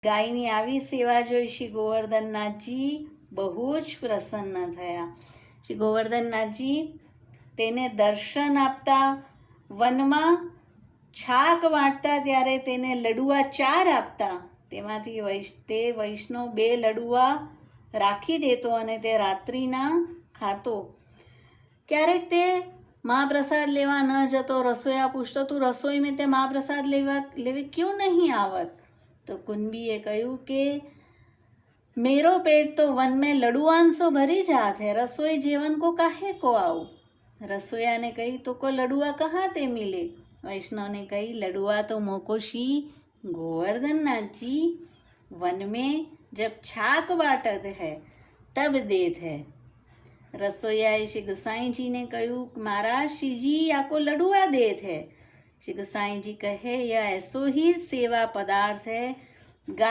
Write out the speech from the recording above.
ગાયની આવી સેવા જોઈ શ્રી ગોવર્ધનનાથજી બહુ જ પ્રસન્ન થયા. શ્રી ગોવર્ધનનાથજી તેને દર્શન આપતા, વનમાં છાક વાટતા ત્યારે તેને લડુઆ 4 આપતા. તેમાંથી તે વૈષ્ણવ 2 લડુઆ રાખી દેતો અને તે રાત્રિના ખાતો. ક્યારેક તે મહાપ્રસાદ લેવા ન જતો, રસોઈયા પૂછતો તું રસોઈ મેં તે મહાપ્રસાદ લેવે ક્यों નહીં આવત? તો કુંબીએ કહ્યું કે મેરો પેટ તો वन में लडुआन सो भरी जात है, रसोई जीवन को काहे को आऊँ? रसोईया ने कही तो को लडुआ कहाँ ते मिले? वैष्णव ने कही लडुआ तो मोको श्री गोवर्धननाथ जी वन में जब छाक बाटत है तब देत है. रसोईयाए श्री गोसाईजीने કહ્યું महाराज श्रीजी आपको लडुआ देत है. श्री गोसाईजी कहे यह ऐसो ही सेवा पदार्थ है